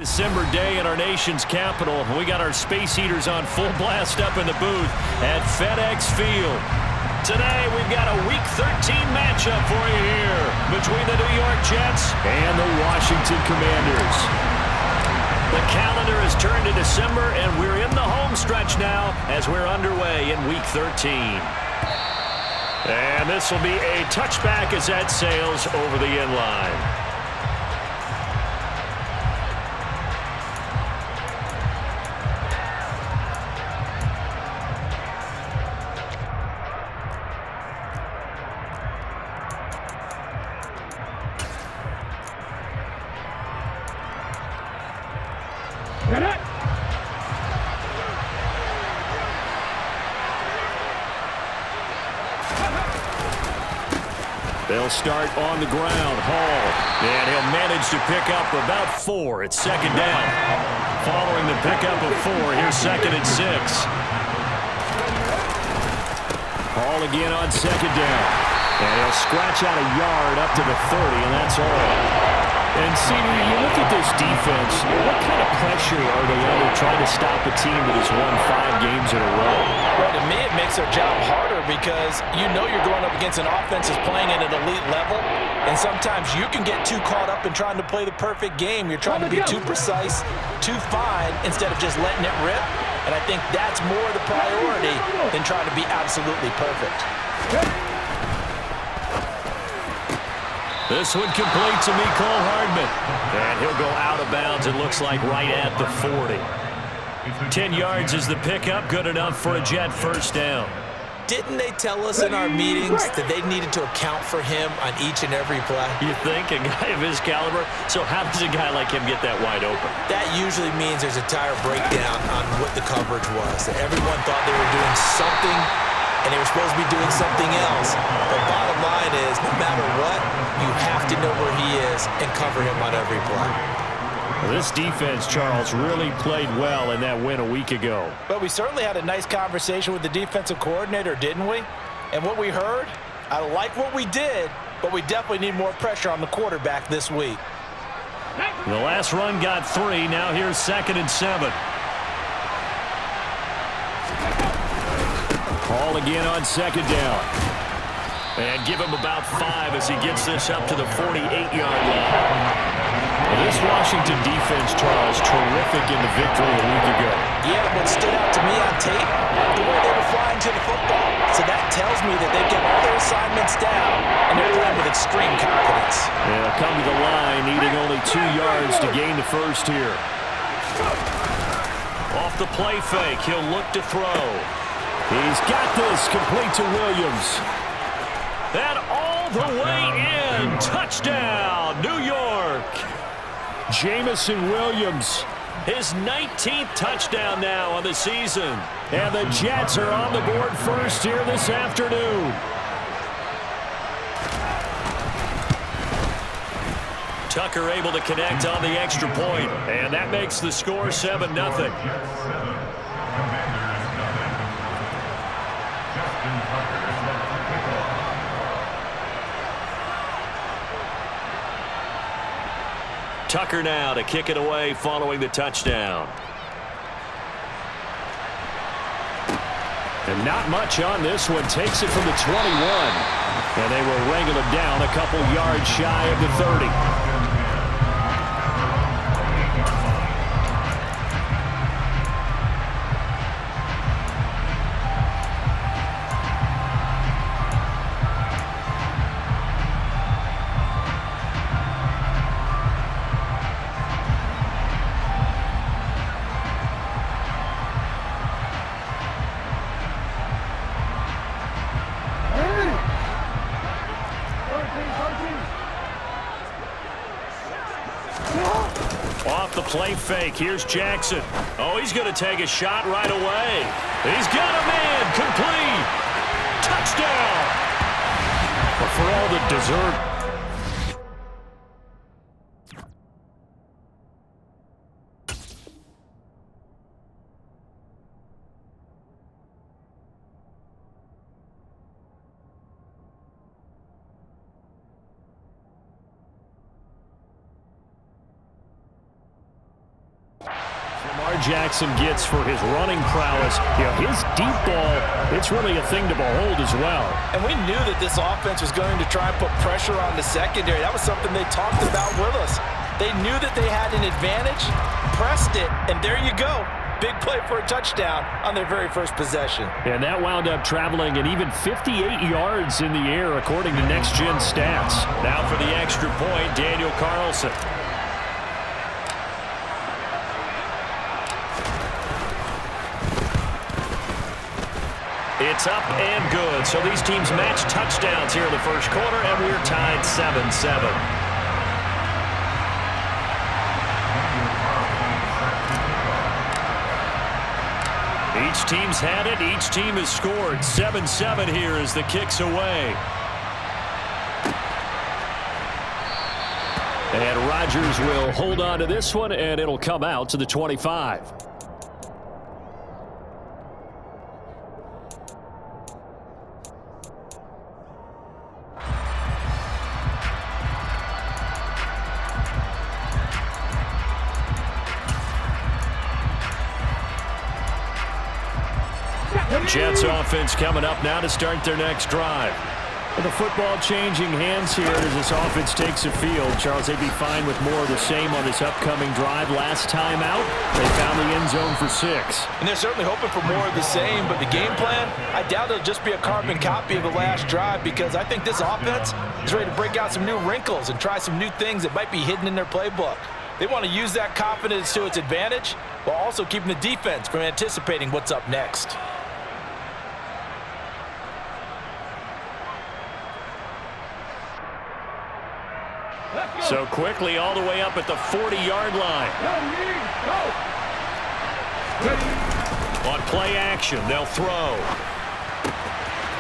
December day in our nation's capital. We got our space heaters on full blast up in the booth at FedEx Field. Today we've got a Week 13 matchup for you here between the New York Jets and the Washington Commanders. The calendar has turned to December and we're in the home stretch now as we're underway in Week 13. And this will be a touchback as that sails over the end line. They'll start on the ground. Hall. And he'll manage to pick up about 4. It's second down. Following the pickup of 4, here's second and 6. Hall again on second down. And he'll scratch out a yard up to the 30, and that's all. And, CD, you look at this defense, what kind of pressure are they under trying to stop a team that has won 5 games in a row? Well, to me, it makes their job harder because you know you're going up against an offense that's playing at an elite level, and sometimes you can get too caught up in trying to play the perfect game. You're trying to be too precise, too fine, instead of just letting it rip, and I think that's more the priority than trying to be absolutely perfect. This one complete to Mecole Hardman. And he'll go out of bounds, it looks like, right at the 40. 10 yards is the pickup, good enough for a Jet first down. Didn't they tell us in our meetings that they needed to account for him on each and every play? You think? A guy of his caliber? So how does a guy like him get that wide open? That usually means there's a tire breakdown on what the coverage was. That everyone thought they were doing something, and they were supposed to be doing something else. The bottom line is, no matter what, you have to know where he is and cover him on every play. Well, this defense, Charles, really played well in that win a week ago. But we certainly had a nice conversation with the defensive coordinator, didn't we? And what we heard, I like what we did, but we definitely need more pressure on the quarterback this week. The last run got 3. Now here's second and 7. Hall again on second down. And give him about 5 as he gets this up to the 48-yard line. Well, this Washington defense, Charles, terrific in the victory a week ago. Yeah, what stood out to me on tape, the way they were flying to the football. So that tells me that they've got all their assignments down, and they're playing with extreme confidence. They'll come to the line, needing only 2 yards to gain the first here. Off the play fake, he'll look to throw. He's got this, complete to Williams. And all the way in, touchdown, New York. Jamison Williams, his 19th touchdown now on the season. And the Jets are on the board first here this afternoon. Tucker able to connect on the extra point, and that makes the score 7-0. Tucker now to kick it away following the touchdown. And not much on this one. Takes it from the 21. And they will wrangle him down a couple yards shy of the 30. Off the play fake, here's Jackson. Oh, he's going to take a shot right away. He's got a man, complete. Touchdown. But for all the dessert. Lamar Jackson gets for his running prowess. You know, his deep ball, it's really a thing to behold as well. And we knew that this offense was going to try and put pressure on the secondary. That was something they talked about with us. They knew that they had an advantage, pressed it, and there you go. Big play for a touchdown on their very first possession. And that wound up traveling an even 58 yards in the air, according to Next Gen Stats. Now for the extra point, Daniel Carlson. It's up and good. So these teams match touchdowns here in the first quarter, and we're tied 7-7. Each team's had it. Each team has scored. 7-7 here as the kick's away. And Rodgers will hold on to this one, and it'll come out to the 25. Jets offense coming up now to start their next drive. With the football changing hands here as this offense takes the field. Charles, they'd be fine with more of the same on this upcoming drive. Last time out, they found the end zone for 6. And they're certainly hoping for more of the same, but the game plan, I doubt it'll just be a carbon copy of the last drive, because I think this offense is ready to break out some new wrinkles and try some new things that might be hidden in their playbook. They want to use that confidence to its advantage while also keeping the defense from anticipating what's up next. So quickly all the way up at the 40-yard line. On play action, they'll throw.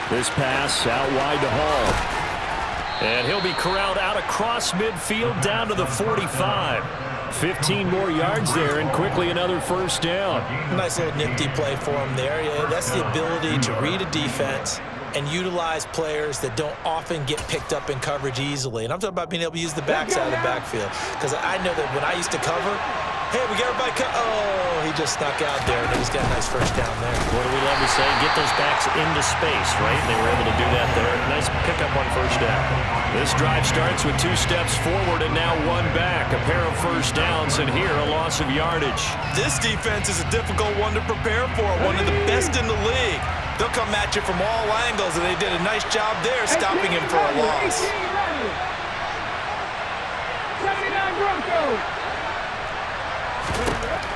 This pass out wide to Hall. And he'll be corralled out across midfield down to the 45. 15 more yards there, and quickly another first down. Nice little nifty play for him there. Yeah, that's the ability to read a defense and utilize players that don't often get picked up in coverage easily. And I'm talking about being able to use the backside of the backfield. Because I know that when I used to cover, hey, we got everybody oh, he just snuck out there, and he's got a nice first down there. What do we love to say? Get those backs into space, right? They were able to do that there. Nice pickup on first down. This drive starts with 2 steps forward and now 1 back. A pair of first downs, and here a loss of yardage. This defense is a difficult one to prepare for, one of the best in the league. They'll come at you from all angles, and they did a nice job there stopping him for a loss. 79 Broncos.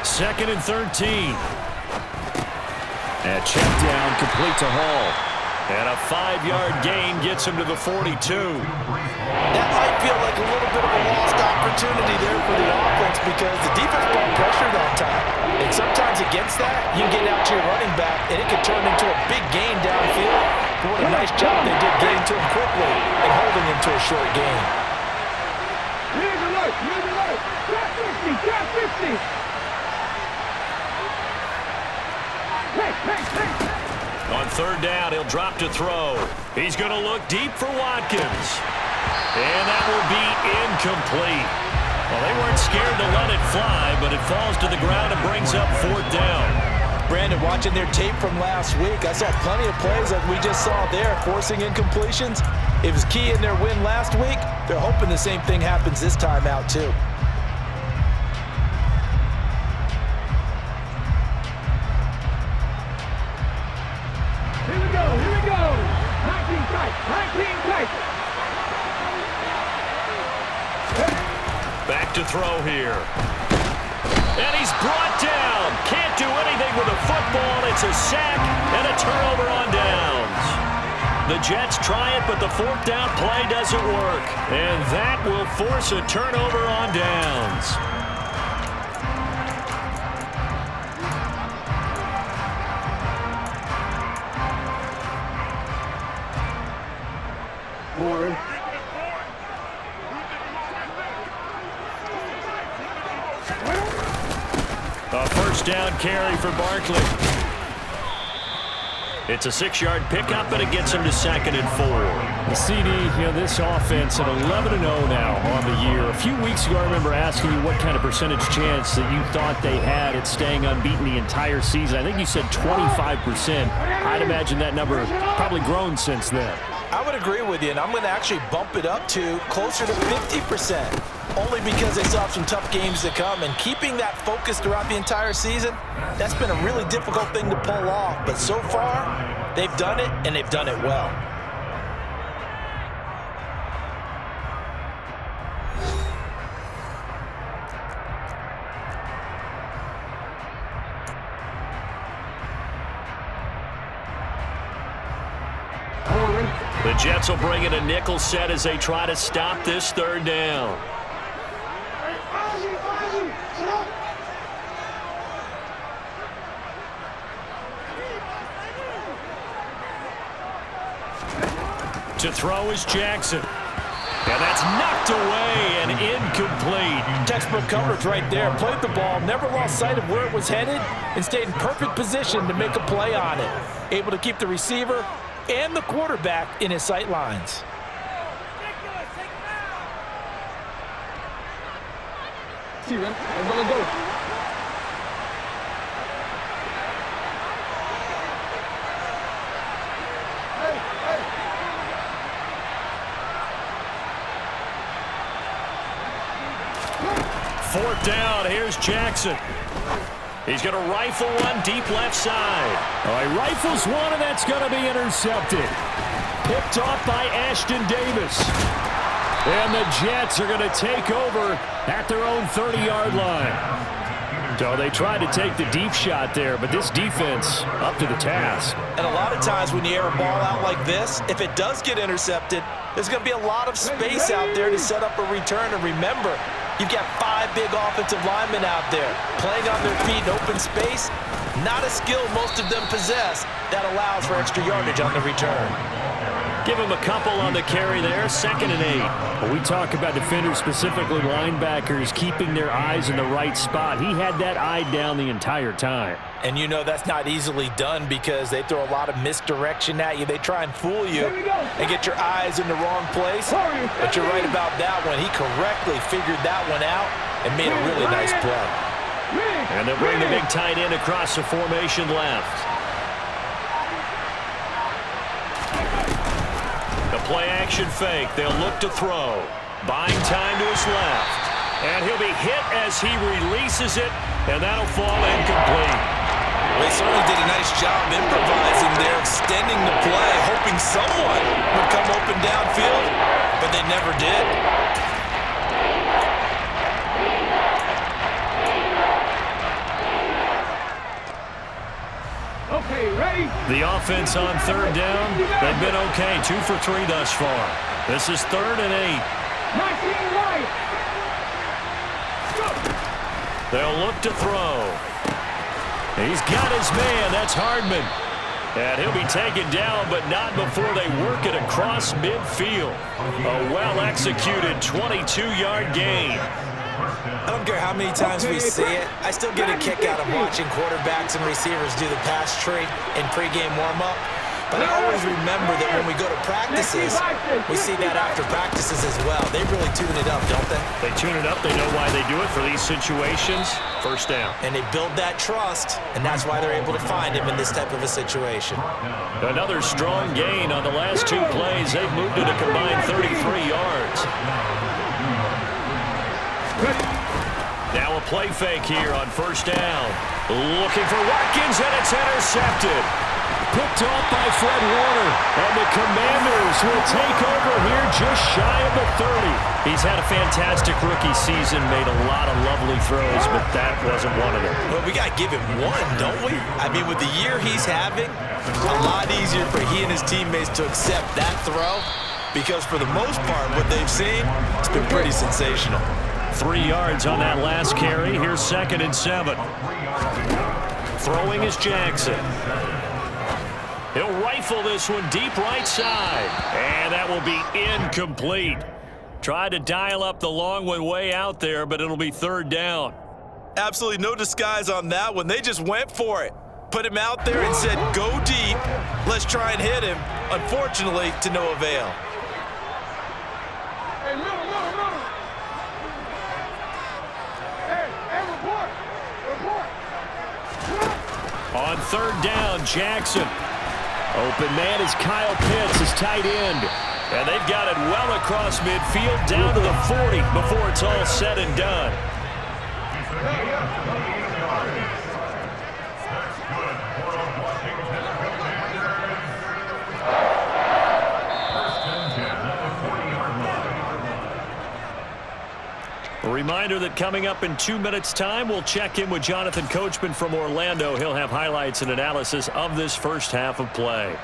2nd and 13. And check down complete to Hall. And a 5-yard gain gets him to the 42. That might feel like a little bit of a lost opportunity there for the offense, because the defense brought pressure that time. And sometimes against that, you can get out to your running back, and it can turn into a big gain downfield. But what a nice job they did getting to him quickly and holding him to a short gain. Here's the look. Got 50. Hey. On 3rd down, he'll drop to throw. He's going to look deep for Watkins. And that will be incomplete. Well, they weren't scared to let it fly, but it falls to the ground and brings up 4th down. Brandon, watching their tape from last week, I saw plenty of plays like we just saw there, forcing incompletions. It was key in their win last week. They're hoping the same thing happens this time out, too. Here we go. 19 tight. Back to throw here. And he's brought down. Can't do anything with the football. It's a sack and a turnover on downs. The Jets try it, but the 4th down play doesn't work. And that will force a turnover on downs. A first down carry for Barkley. It's a 6-yard pickup, and it gets him to 2nd and 4. The CD, this offense at 11-0 now on the year. A few weeks ago, I remember asking you what kind of percentage chance that you thought they had at staying unbeaten the entire season. I think you said 25%. I'd imagine that number has probably grown since then. I would agree with you, and I'm going to actually bump it up to closer to 50%, only because they still have some tough games to come, and keeping that focus throughout the entire season, that's been a really difficult thing to pull off. But so far, they've done it, and they've done it well. The Jets will bring in a nickel set as they try to stop this 3rd down. To throw is Jackson. And that's knocked away and incomplete. Textbook coverage right there. Played the ball, never lost sight of where it was headed, and stayed in perfect position to make a play on it. Able to keep the receiver and the quarterback in his sight lines. See them. They're gonna go. Fourth down, here's Jackson. He's going to rifle one deep left side. He rifles one, and that's going to be intercepted. Picked off by Ashton Davis. And the Jets are going to take over at their own 30-yard line. So they tried to take the deep shot there, but this defense up to the task. And a lot of times when you air a ball out like this, if it does get intercepted, there's going to be a lot of space out there to set up a return. And remember, you've got 5 big offensive linemen out there playing on their feet in open space. Not a skill most of them possess that allows for extra yardage on the return. Give him a couple on the carry there, 2nd and 8. When we talk about defenders, specifically linebackers, keeping their eyes in the right spot, he had that eye down the entire time. And you know that's not easily done because they throw a lot of misdirection at you. They try and fool you and get your eyes in the wrong place. But you're right about that one. He correctly figured that one out and made a really nice play. And they'll bring the big tight end across the formation left. The play-action fake. They'll look to throw. Buying time to his left. And he'll be hit as he releases it, and that'll fall incomplete. Well, they certainly did a nice job improvising there, extending the play, hoping someone would come open downfield, but they never did. Okay, ready? The offense on 3rd down, they've been okay, 2 for 3 thus far. This is 3rd and 8. 19 right. Go. They'll look to throw. He's got his man, that's Hardman. And he'll be taken down, but not before they work it across midfield. A well-executed 22-yard gain. I don't care how many times we see it, I still get a kick out of watching quarterbacks and receivers do the pass tree in pregame warm-up. But I always remember that when we go to practices, we see that after practices as well. They really tune it up, don't they? They tune it up. They know why they do it for these situations. First down. And they build that trust, and that's why they're able to find him in this type of a situation. Another strong gain on the last 2 plays. They've moved it a combined 33 yards. Now a play fake here on 1st down. Looking for Watkins, and it's intercepted. Picked off by Fred Warner. And the Commanders will take over here just shy of the 30. He's had a fantastic rookie season, made a lot of lovely throws, but that wasn't one of them. Well, we got to give him one, don't we? I mean, with the year he's having, a lot easier for he and his teammates to accept that throw because for the most part, what they've seen, it's been pretty sensational. 3 yards on that last carry. Here's 2nd and 7. Throwing is Jackson. He'll rifle this one deep right side. And that will be incomplete. Tried to dial up the long one way out there, but it'll be 3rd down. Absolutely no disguise on that one. They just went for it. Put him out there and said, go deep. deep. Let's try and hit him. Unfortunately, to no avail. Hey, middle. Hey, report. On third down, Jackson. Open man is Kyle Pitts, his tight end. And they've got it well across midfield down to the 40 before it's all said and done. A reminder that coming up in 2 minutes' time, we'll check in with Jonathan Coachman from Orlando. He'll have highlights and analysis of this first half of play.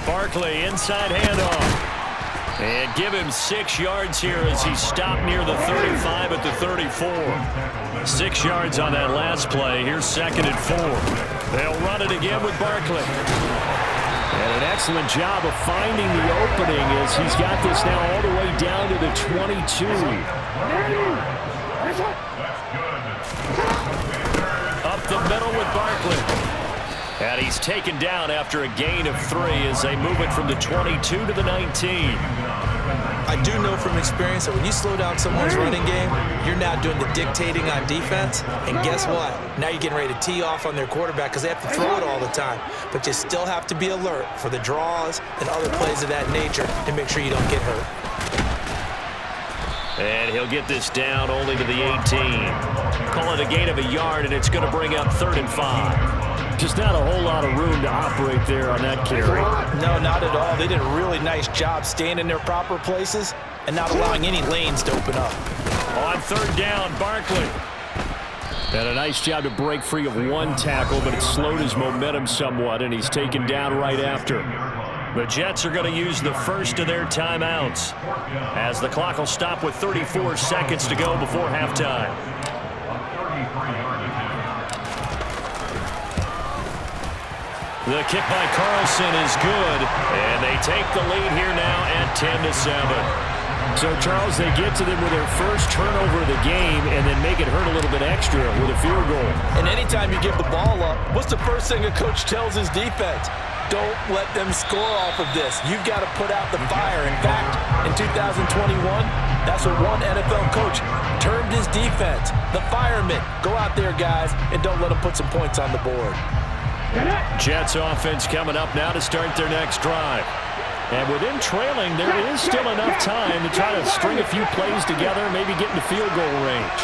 Barkley, inside handoff. And give him 6 yards here as he stopped near the 35 at the 34. 6 yards on that last play. Here's 2nd and 4. They'll run it again with Barkley. And an excellent job of finding the opening as he's got this now all the way down to the 22. Up the middle with Barkley. And he's taken down after a gain of 3 as they move it from the 22 to the 19. I do know from experience that when you slow down someone's running game, you're now doing the dictating on defense. And guess what? Now you're getting ready to tee off on their quarterback because they have to throw it all the time. But you still have to be alert for the draws and other plays of that nature to make sure you don't get hurt. And he'll get this down only to the 18. Call it a gain of a yard, and it's going to bring up 3rd and 5. Just not a whole lot of room to operate there on that carry. No, not at all. They did a really nice job staying in their proper places and not allowing any lanes to open up. On 3rd down, Barkley. And a nice job to break free of 1 tackle, but it slowed his momentum somewhat, and he's taken down right after. The Jets are going to use the first of their timeouts as the clock will stop with 34 seconds to go before halftime. The kick by Carlson is good, and they take the lead here now at 10-7. So, Charles, they get to them with their first turnover of the game and then make it hurt a little bit extra with a field goal. And anytime you give the ball up, what's the first thing a coach tells his defense? Don't let them score off of this. You've got to put out the fire. In fact, in 2021, that's what one NFL coach termed his defense. The firemen. Go out there, guys, and don't let them put some points on the board. Jets offense coming up now to start their next drive. And within trailing, there is still enough time to try to string a few plays together, maybe get into field goal range.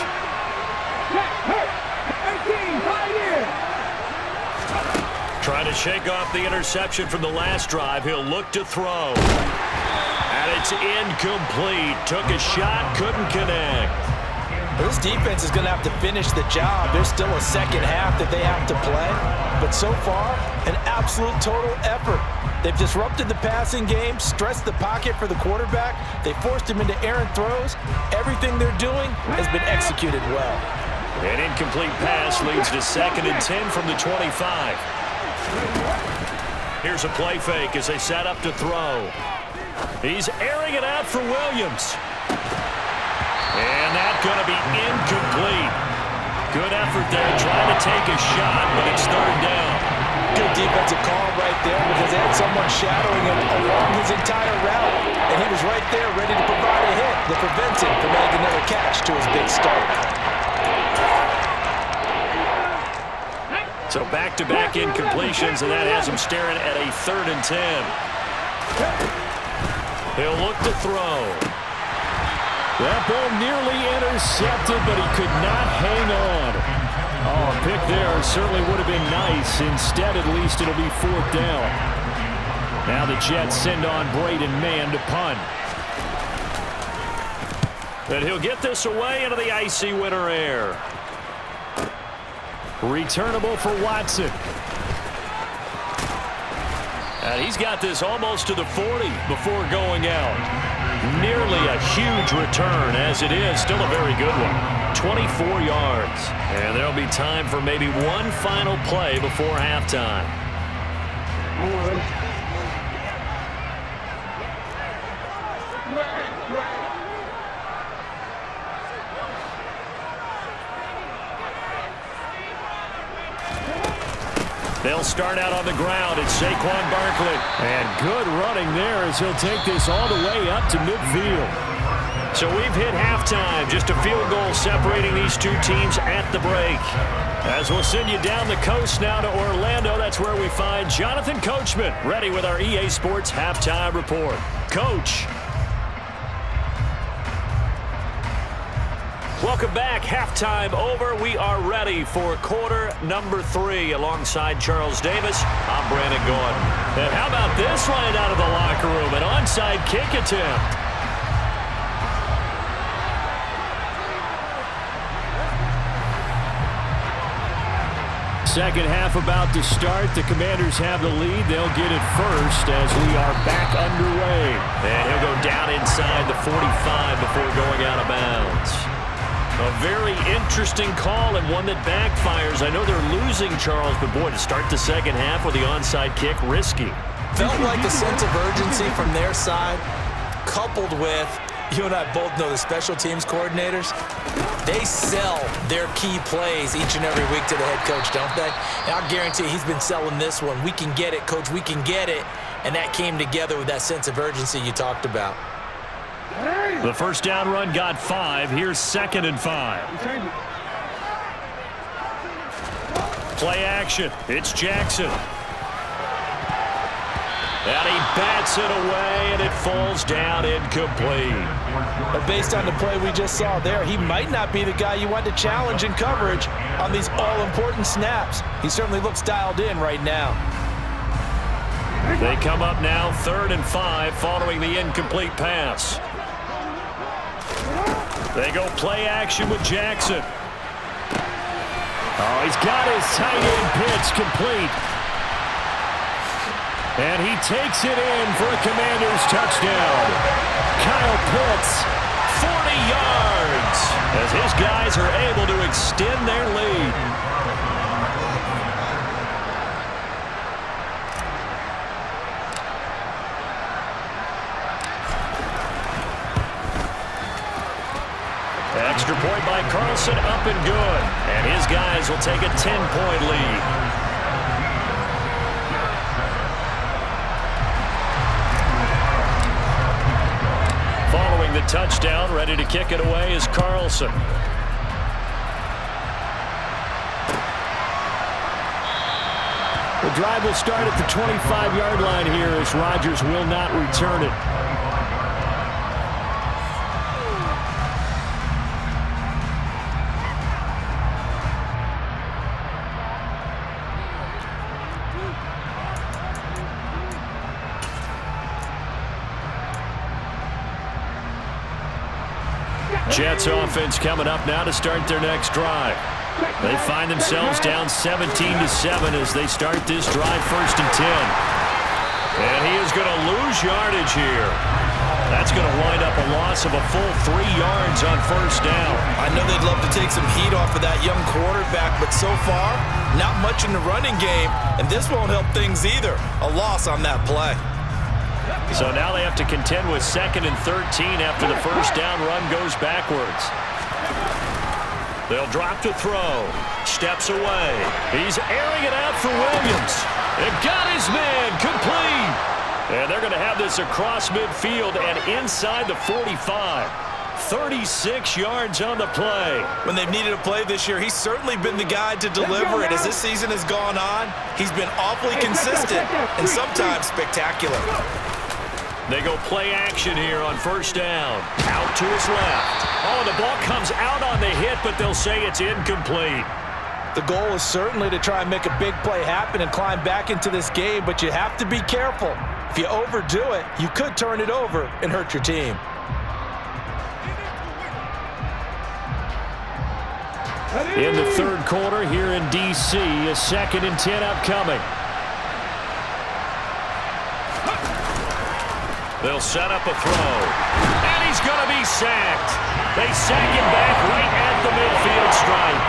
Trying to shake off the interception from the last drive. He'll look to throw. And it's incomplete. Took a shot, couldn't connect. This defense is going to have to finish the job. There's still a second half that they have to play. But so far, an absolute total effort. They've disrupted the passing game, stressed the pocket for the quarterback. They forced him into errant throws. Everything they're doing has been executed well. An incomplete pass leads to 2nd and 10 from the 25. Here's a play fake as they set up to throw. He's airing it out for Williams. And that's going to be incomplete. Good effort there trying to take a shot, but it's 3rd down. Good defensive call right there because they had someone shadowing him along his entire route. And he was right there ready to provide a hit that prevents him from making another catch to his big start. So back-to-back incompletions, and that has him staring at a 3rd and 10. He'll look to throw. That ball nearly intercepted, but he could not hang on. Oh, a pick there certainly would have been nice. Instead, at least, it'll be 4th down. Now the Jets send on Braden Mann to punt. And he'll get this away into the icy winter air. Returnable for Watson. And he's got this almost to the 40 before going out. Nearly a huge return, as it is. Still a very good one. 24 yards. And there'll be time for maybe one final play before halftime. They'll start out on the ground. It's Saquon Barkley. And good running there as he'll take this all the way up to midfield. So we've hit halftime. Just a field goal separating these two teams at the break. As we'll send you down the coast now to Orlando, that's where we find Jonathan Coachman, ready with our EA Sports Halftime Report. Coach. Welcome back. Halftime over. We are ready for quarter number 3. Alongside Charles Davis, I'm Brandon Gordon. And how about this line out of the locker room? An onside kick attempt. Second half about to start. The Commanders have the lead. They'll get it first as we are back underway. And he'll go down inside the 45 before going out of bounds. A very interesting call and one that backfires. I know they're losing, Charles, but boy, to start the second half with the onside kick, risky. Felt like a sense of urgency from their side, coupled with, you and I both know the special teams coordinators, they sell their key plays each and every week to the head coach, don't they? And I guarantee he's been selling this one. We can get it, coach, we can get it. And that came together with that sense of urgency you talked about. The first down run got 5. Here's 2nd and 5. Play action. It's Jackson. And he bats it away, and it falls down incomplete. But based on the play we just saw there, he might not be the guy you want to challenge in coverage on these all-important snaps. He certainly looks dialed in right now. They come up now 3rd and 5 following the incomplete pass. They go play action with Jackson. Oh, he's got his tight end pitch complete. And he takes it in for a Commanders touchdown. Kyle Pitts, 40 yards, as his guys are able to extend their lead. Extra point by Carlson, up and good. And his guys will take a 10-point lead. Following the touchdown, ready to kick it away is Carlson. The drive will start at the 25-yard line here as Rodgers will not return it. Jets offense coming up now to start their next drive. They find themselves down 17-7 as they start this drive 1st and 10. And he is going to lose yardage here. That's going to wind up a loss of a full 3 yards on 1st down. I know they'd love to take some heat off of that young quarterback, but so far, not much in the running game, and this won't help things either. A loss on that play. So now they have to contend with 2nd and 13 after the 1st down run goes backwards. They'll drop to throw. Steps away. He's airing it out for Williams. It got his man complete. And they're going to have this across midfield and inside the 45. 36 yards on the play. When they've needed a play this year, he's certainly been the guy to deliver it. As this season has gone on, he's been awfully consistent and sometimes spectacular. They go play action here on 1st down. Out to his left. Oh, the ball comes out on the hit, but they'll say it's incomplete. The goal is certainly to try and make a big play happen and climb back into this game, but you have to be careful. If you overdo it, you could turn it over and hurt your team. In the 3rd quarter here in D.C., a 2nd and 10 upcoming. They'll set up a throw. And he's going to be sacked. They sack him back right at the midfield stripe.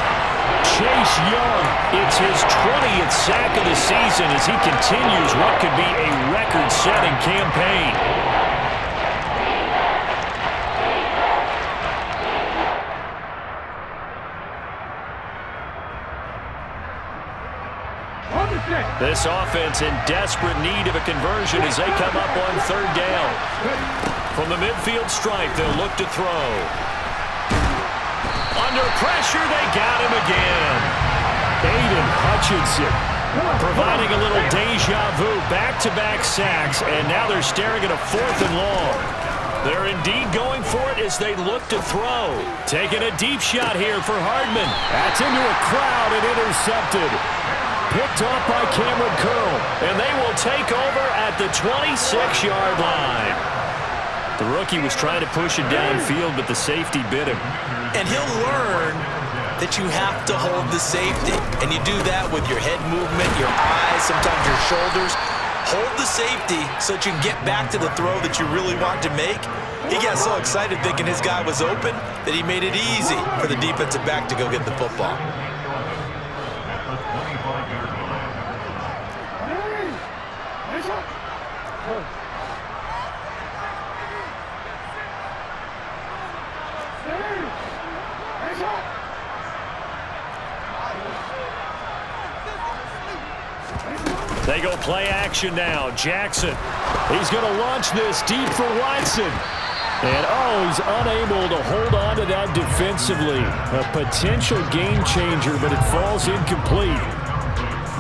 Chase Young, it's his 20th sack of the season as he continues what could be a record-setting campaign. This offense in desperate need of a conversion as they come up on third down. From the midfield stripe, they'll look to throw. Under pressure, they got him again. Aiden Hutchinson providing a little deja vu, back-to-back sacks, and now they're staring at a 4th and long. They're indeed going for it as they look to throw. Taking a deep shot here for Hardman. That's into a crowd and intercepted. Picked off by Cameron Curl. And they will take over at the 26-yard line. The rookie was trying to push it downfield, but the safety bit him. And he'll learn that you have to hold the safety. And you do that with your head movement, your eyes, sometimes your shoulders. Hold the safety so that you can get back to the throw that you really want to make. He got so excited thinking his guy was open that he made it easy for the defensive back to go get the football. They go play action now. Jackson. He's going to launch this deep for Watson. And, he's unable to hold on to that defensively. A potential game changer, but it falls incomplete.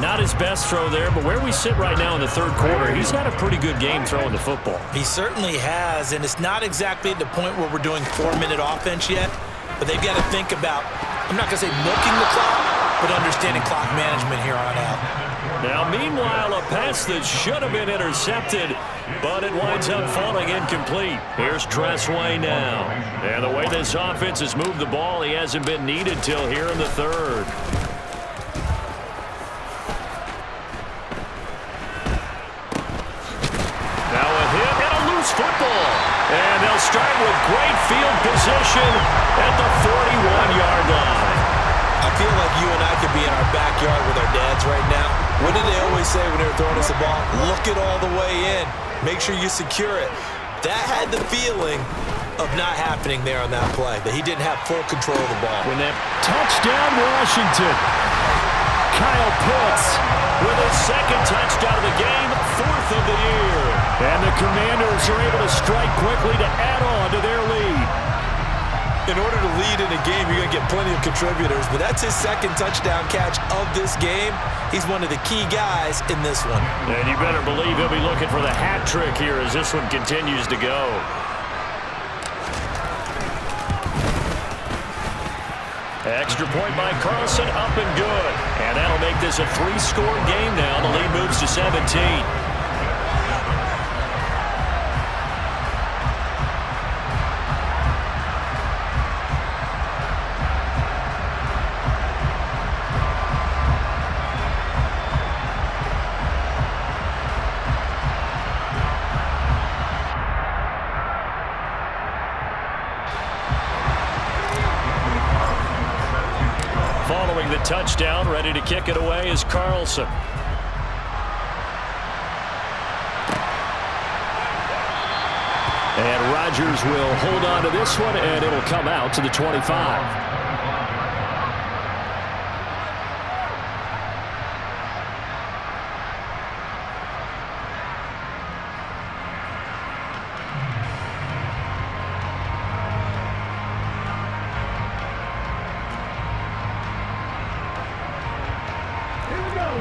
Not his best throw there, but where we sit right now in the third quarter, he's got a pretty good game throwing the football. He certainly has, and it's not exactly at the point where we're doing 4-minute offense yet, but they've got to think about, I'm not going to say milking the clock, but understanding clock management here on out. Now, meanwhile, a pass that should have been intercepted, but it winds up falling incomplete. Here's Tressway now. And the way this offense has moved the ball, he hasn't been needed till here in the third. Now a hit and a loose football. And they'll start with great field position at the 41-yard line. I feel like you and I could be in our backyard with our dads right now. What did they always say when they were throwing us the ball? Look it all the way in. Make sure you secure it. That had the feeling of not happening there on that play, that he didn't have full control of the ball. When that touchdown, Washington. Kyle Pitts with his second touchdown of the game, 4th of the year. And the Commanders are able to strike quickly to add on to their lead. In order to lead in a game, you're going to get plenty of contributors, but that's his second touchdown catch of this game. He's one of the key guys in this one. And you better believe he'll be looking for the hat trick here as this one continues to go. Extra point by Carlson, up and good. And that'll make this a 3-score game now. The lead moves to 17. Following the touchdown, ready to kick it away is Carlson. And Rodgers will hold on to this one, and it'll come out to the 25.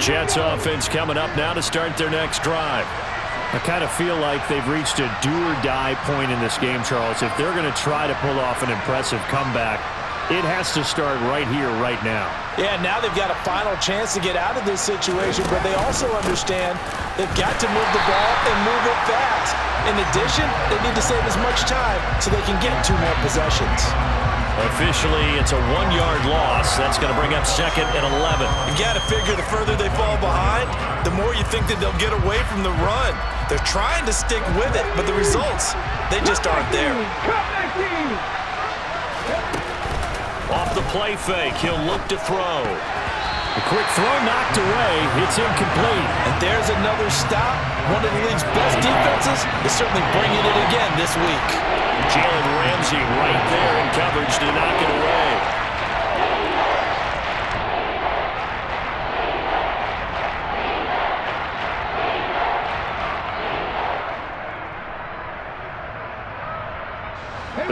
Jets offense coming up now to start their next drive. I kind of feel like they've reached a do-or-die point in this game, Charles. If they're going to try to pull off an impressive comeback, it has to start right here, right now. Yeah, now they've got a final chance to get out of this situation, but they also understand they've got to move the ball and move it fast. In addition, they need to save as much time so they can get 2 more possessions. Officially, it's a 1-yard loss. That's going to bring up 2nd and 11. You got to figure the further they fall behind, the more you think that they'll get away from the run. They're trying to stick with it, but the results, they just aren't there. Off the play fake, he'll look to throw. A quick throw knocked away. It's incomplete. And there's another stop. One of the league's best defenses is certainly bringing it again this week. Jalen Ramsey right there in coverage to knock it away.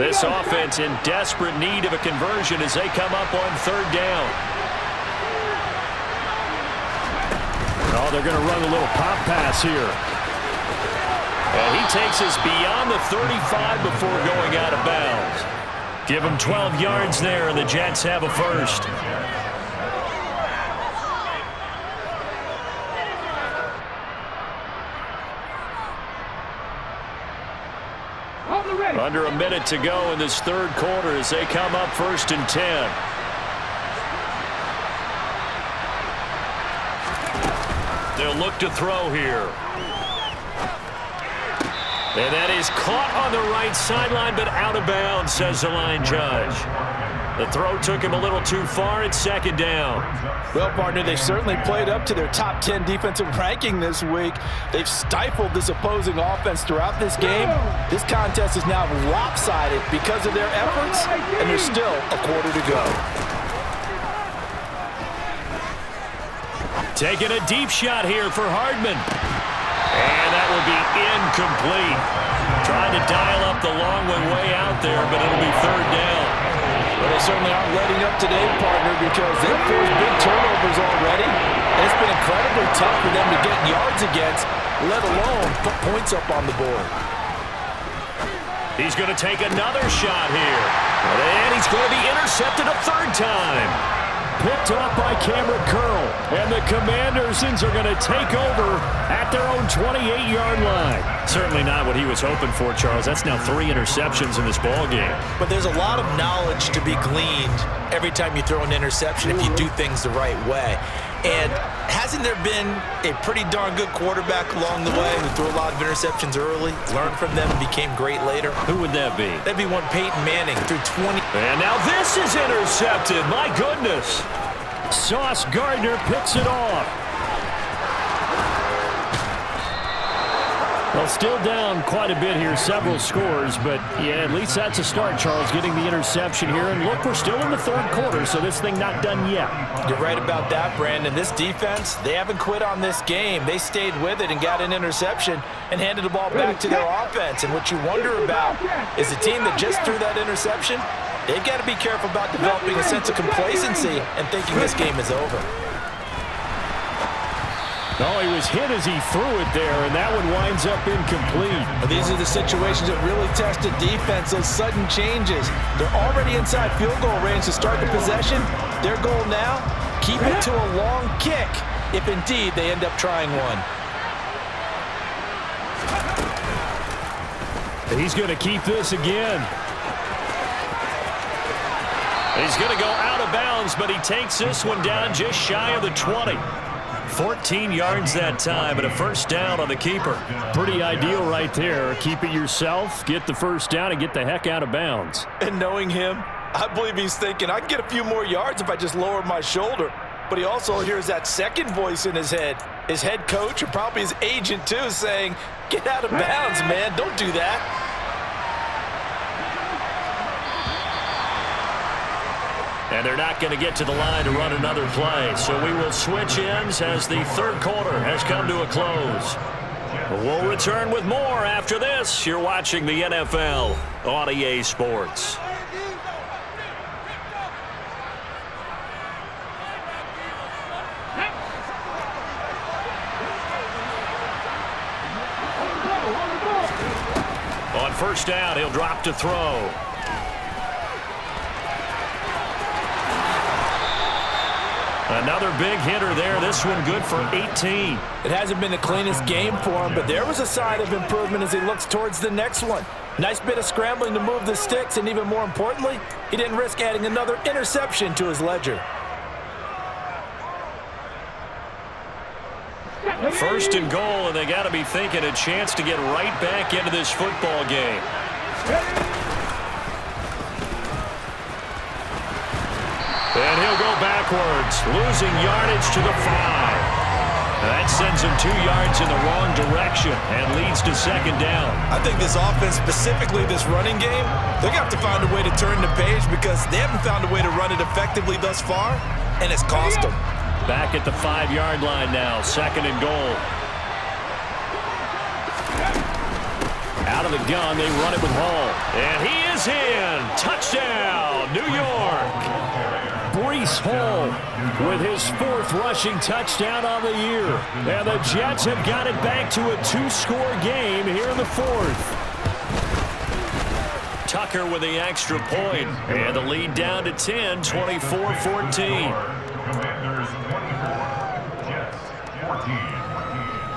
This offense in desperate need of a conversion as they come up on third down. Oh, they're going to run a little pop pass here. And he takes us beyond the 35 before going out of bounds. Give him 12 yards there, and the Jets have a first. Under a minute to go in this third quarter as they come up 1st and 10. They'll look to throw here. And that is caught on the right sideline, but out of bounds, says the line judge. The throw took him a little too far. It's 2nd down. Well, partner, they certainly played up to their top 10 defensive ranking this week. They've stifled this opposing offense throughout this game. This contest is now lopsided because of their efforts, and there's still a quarter to go. Taking a deep shot here for Hardman. And that will be incomplete. Trying to dial up the long one way out there, but it'll be 3rd down. Well, they certainly aren't letting up today, partner, because they've forced big turnovers already. And it's been incredibly tough for them to get yards against, let alone put points up on the board. He's going to take another shot here. And he's going to be intercepted a 3rd time. Picked off by Cameron Curl. And the Commanders are going to take over at their own 28-yard line. Certainly not what he was hoping for, Charles. That's now 3 interceptions in this ball game. But there's a lot of knowledge to be gleaned every time you throw an interception if you do things the right way. And hasn't there been a pretty darn good quarterback along the way who threw a lot of interceptions early, learned from them, and became great later? Who would that be? That'd be one Peyton Manning, threw 20. And now this is intercepted. My goodness. Sauce Gardner picks it off. Well, still down quite a bit here, several scores, but yeah, at least that's a start, Charles, getting the interception here. And look, we're still in the 3rd quarter, so this thing not done yet. You're right about that, Brandon. This defense, they haven't quit on this game. They stayed with it and got an interception and handed the ball back to their offense. And what you wonder about is a team that just threw that interception, they've got to be careful about developing a sense of complacency and thinking this game is over. Oh, he was hit as he threw it there, and that one winds up incomplete. These are the situations that really test a defense, those sudden changes. They're already inside field goal range to start the possession. Their goal now, keep it to a long kick, if indeed they end up trying one. He's going to keep this again. He's going to go out of bounds, but he takes this one down just shy of the 20. 14 yards that time, and a 1st down on the keeper. Pretty ideal right there. Keep it yourself, get the 1st down, and get the heck out of bounds. And knowing him, I believe he's thinking, I can get a few more yards if I just lower my shoulder. But he also hears that second voice in his head. His head coach, or probably his agent too, saying, get out of bounds, man. Don't do that. And they're not going to get to the line to run another play. So we will switch ends as the 3rd quarter has come to a close. We'll return with more after this. You're watching the NFL on EA Sports. On 1st down, he'll drop to throw. Another big hitter there. This one good for 18. It hasn't been the cleanest game for him, but there was a sign of improvement as he looks towards the next one. Nice bit of scrambling to move the sticks, and even more importantly, he didn't risk adding another interception to his ledger. 1st and goal, and they got to be thinking a chance to get right back into this football game. And he'll go backwards, losing yardage to the 5. That sends him 2 yards in the wrong direction and leads to 2nd down. I think this offense, specifically this running game, they're going to have to find a way to turn the page because they haven't found a way to run it effectively thus far, and it's cost them. Back at the 5-yard line now, 2nd and goal. Out of the gun, they run it with Hall. And he is is in. Touchdown, New York. Breece Hall with his 4th rushing touchdown on the year. And the Jets have got it back to a 2-score game here in the 4th. Tucker with the extra point. And the lead down to 10, 24-14. Commanders 24, Jets 14.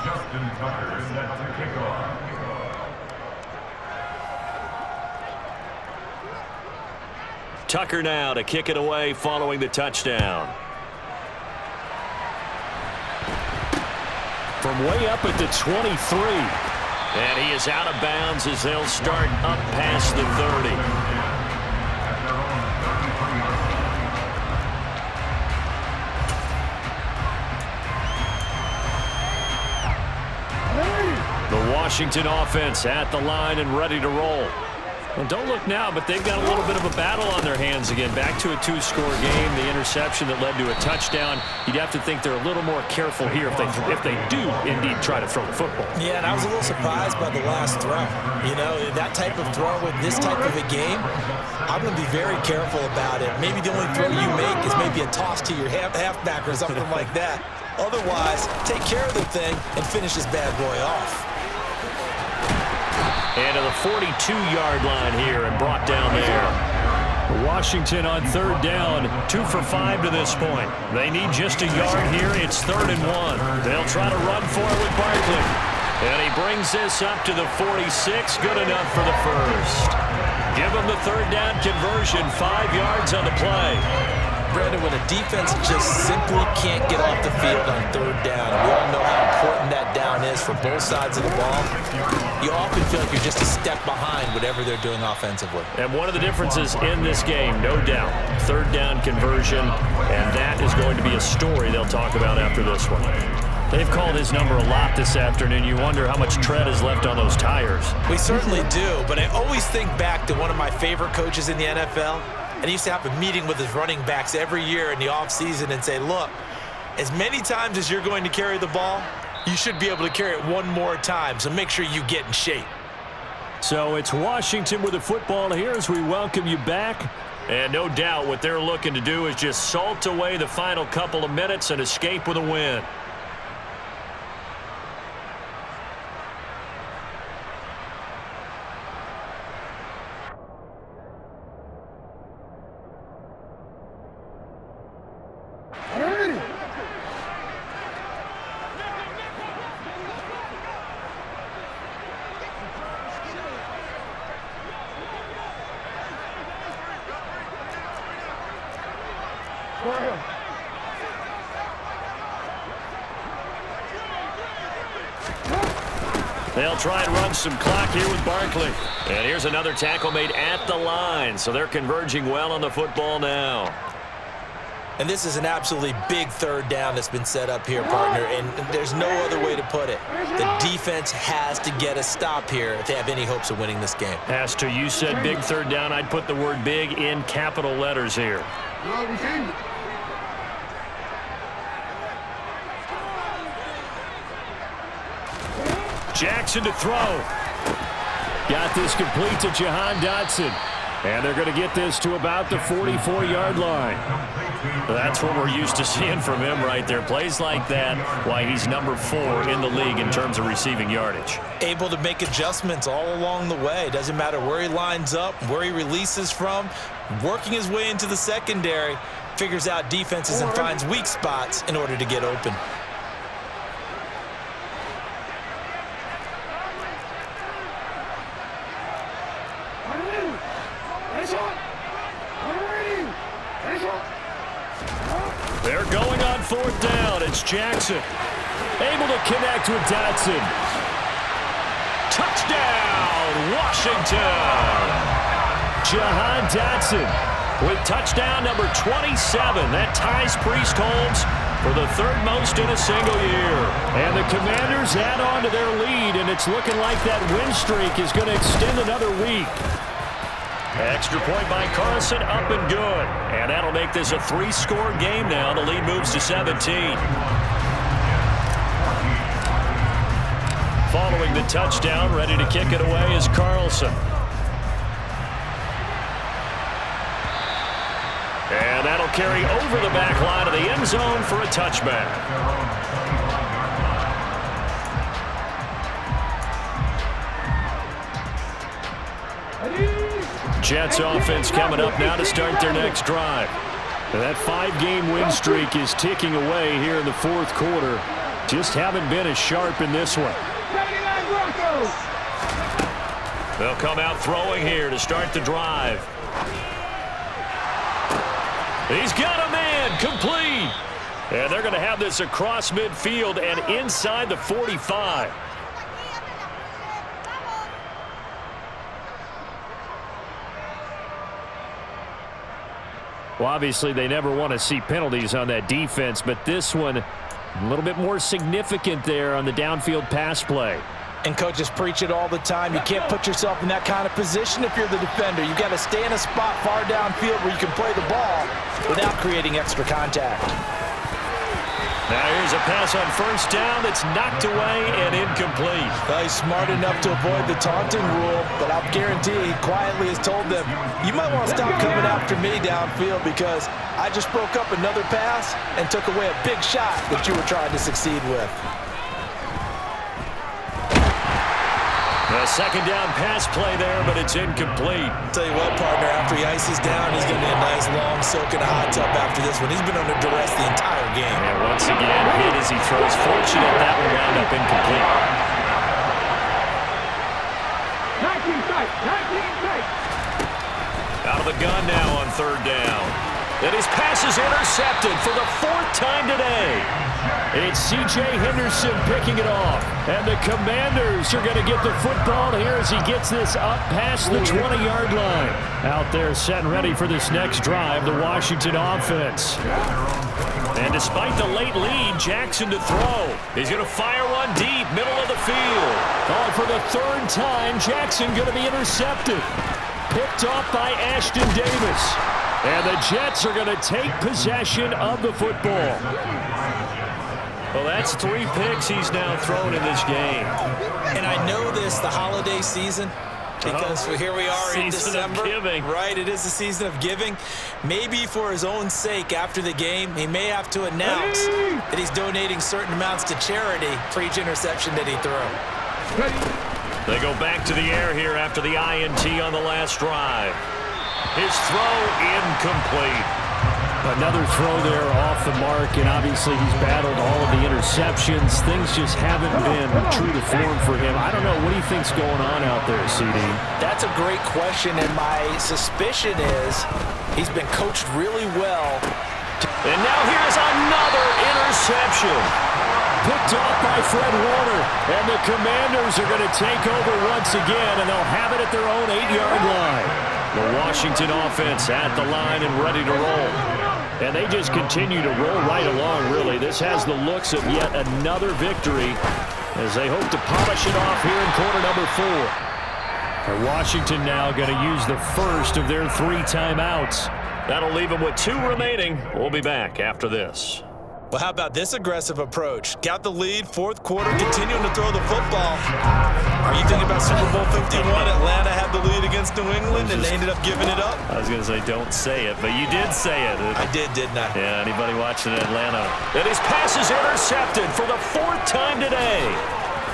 Justin Tucker set to kick off. Tucker now to kick it away following the touchdown. From way up at the 23. And he is out of bounds as they'll start up past the 30. The Washington offense at the line and ready to roll. Well, don't look now, but they've got a little bit of a battle on their hands again. Back to a 2-score game. The interception that led to a touchdown. You'd have to think they're a little more careful here if they do indeed try to throw the football. Yeah, and I was a little surprised by the last throw. You know, that type of throw with this type of a game, I'm going to be very careful about it. Maybe the only throw you make is maybe a toss to your halfback or something like that. Otherwise, take care of the thing and finish this bad boy off. And to the 42-yard line here and brought down there. Washington on 3rd down, 2 for 5 to this point. They need just a yard here. It's 3rd and 1. They'll try to run for it with Barkley. And he brings this up to the 46. Good enough for the first. Give him the 3rd down conversion. 5 yards on the play. Brandon, when a defense just simply can't get off the field on 3rd down, we all know how important that down is for both sides of the ball. You often feel like you're just a step behind whatever they're doing offensively. And one of the differences in this game, no doubt, 3rd down conversion, and that is going to be a story they'll talk about after this one. They've called his number a lot this afternoon. You wonder how much tread is left on those tires. We certainly do, but I always think back to one of my favorite coaches in the NFL. And he used to have a meeting with his running backs every year in the offseason and say, look, as many times as you're going to carry the ball, you should be able to carry it one more time, so make sure you get in shape. So it's Washington with the football here as we welcome you back. And no doubt what they're looking to do is just salt away the final couple of minutes and escape with a win. They'll try and run some clock here with Barkley. And here's another tackle made at the line, so they're converging well on the football now. And this is an absolutely big 3rd down that's been set up here, partner, and there's no other way to put it. The defense has to get a stop here if they have any hopes of winning this game. As to you said big 3rd down, I'd put the word big in capital letters here. Jackson to throw. Got this complete to Jahan Dotson. And they're going to get this to about the 44-yard line. That's what we're used to seeing from him right there. Plays like that, why he's number 4 in the league in terms of receiving yardage. Able to make adjustments all along the way. Doesn't matter where he lines up, where he releases from. Working his way into the secondary, figures out defenses and finds weak spots in order to get open. They're going on 4th down. It's Jackson. Able to connect with Dotson. Touchdown, Washington! Jahan Dotson with touchdown number 27. That ties Priest Holmes for the 3rd most in a single year. And the Commanders add on to their lead, and it's looking like that win streak is going to extend another week. Extra point by Carlson, up and good. And that'll make this a 3-score game now. The lead moves to 17. Following the touchdown, ready to kick it away is Carlson. carry over the back line of the end zone for a touchback. Jets offense coming up now to start their next drive. That 5-game win streak is ticking away here in the fourth quarter. Just haven't been as sharp in this one. They'll come out throwing here to start the drive. He's got a man, complete. And they're going to have this across midfield and inside the 45. Well, obviously, they never want to see penalties on that defense, but this one a little bit more significant there on the downfield pass play. And coaches preach it all the time. You can't put yourself in that kind of position if you're the defender. You've got to stay in a spot far downfield where you can play the ball without creating extra contact. Now here's a pass on first down that's knocked away and incomplete. Well, he's smart enough to avoid the taunting rule, but I'll guarantee he quietly has told them, you might want to stop coming after me downfield because I just broke up another pass and took away a big shot that you were trying to succeed with. A second down pass play there, but it's incomplete. Tell you what, partner, after he ices down, he's going to need a nice long soak in a hot tub after this one. He's been under duress the entire game. And once again, hit as he throws. Fortunate that one wound up incomplete. 19 tight, 19 tight. Out of the gun now on third down. And his pass is intercepted for the 4th time today. It's C.J. Henderson picking it off. And the Commanders are going to get the football here as he gets this up past the 20-yard line. Out there set and ready for this next drive, the Washington offense. And despite the late lead, Jackson to throw. He's going to fire one deep, middle of the field. Oh, for the 3rd time, Jackson going to be intercepted. Picked off by Ashton Davis. And the Jets are going to take possession of the football. Well, that's 3 picks he's now thrown in this game. And I know this, the holiday season, because here we are in December. Season of giving. Right, it is the season of giving. Maybe for his own sake after the game, he may have to announce that he's donating certain amounts to charity for each interception that he threw. They go back to the air here after the INT on the last drive. His throw incomplete. Another throw there off the mark, and obviously he's battled all of the interceptions. Things just haven't been true to form for him. I don't know. What do you think's going on out there, CD? That's a great question, and my suspicion is he's been coached really well. And now here's another interception. Picked off by Fred Warner, and the Commanders are going to take over once again, and they'll have it at their own 8-yard line. The Washington offense at the line and ready to roll. And they just continue to roll right along, really. This has the looks of yet another victory as they hope to polish it off here in quarter number 4. And Washington now going to use the first of their 3 timeouts. That'll leave them with 2 remaining. We'll be back after this. Well, how about this aggressive approach? Got the lead, 4th quarter, continuing to throw the football. Are you thinking about Super Bowl 51? Atlanta had the lead against New England, and they ended up giving it up? I was going to say, don't say it, but you did say it. I did, didn't I? Yeah, anybody watching Atlanta? And his pass is intercepted for the 4th time today.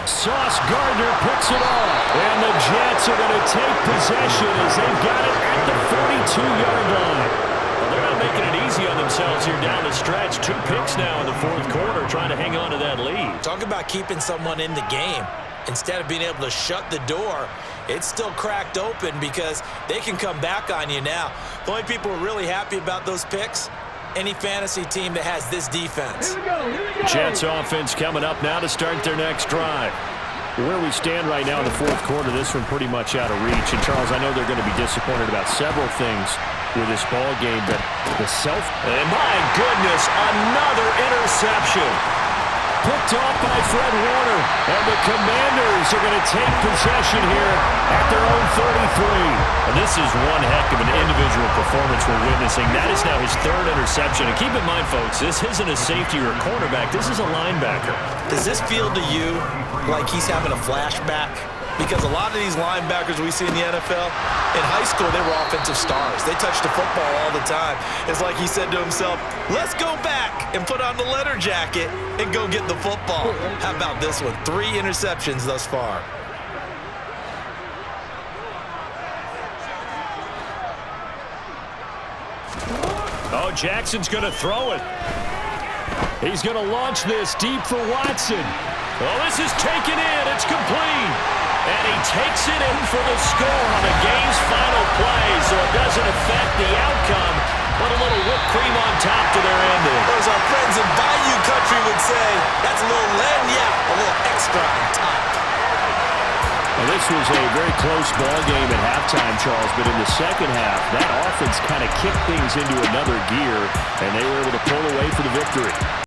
Sauce Gardner picks it off, and the Jets are going to take possession as they've got it at the 42-yard line. Well, they're not making it easy on themselves here down the stretch. 2 picks now in the 4th quarter, trying to hang on to that lead. Talk about keeping someone in the game. Instead of being able to shut the door, it's still cracked open because they can come back on you now. The only people who are really happy about those picks, any fantasy team that has this defense. Here we go. Jets offense coming up now to start their next drive. Where we stand right now in the 4th quarter, this one pretty much out of reach. And, Charles, I know they're going to be disappointed about several things with this ball game, but the And my goodness, another interception. Picked off by Fred Warner, and the Commanders are going to take possession here at their own 33. And this is one heck of an individual performance we're witnessing. That is now his 3rd interception. And keep in mind, folks, this isn't a safety or a cornerback. This is a linebacker. Does this feel to you like he's having a flashback because a lot of these linebackers we see in the NFL, in high school, they were offensive stars. They touched the football all the time. It's like he said to himself, let's go back and put on the leather jacket and go get the football. How about this one? 3 interceptions thus far. Oh, Jackson's going to throw it. He's going to launch this deep for Watson. Oh, this is taken in. It's complete. And he takes it in for the score on the game's final play, so it doesn't affect the outcome, but a little whipped cream on top to their ending. As our friends in Bayou Country would say, that's a little lagniappe, a little extra on top. Well, this was a very close ball game at halftime, Charles, but in the second half, that offense kind of kicked things into another gear, and they were able to pull away for the victory.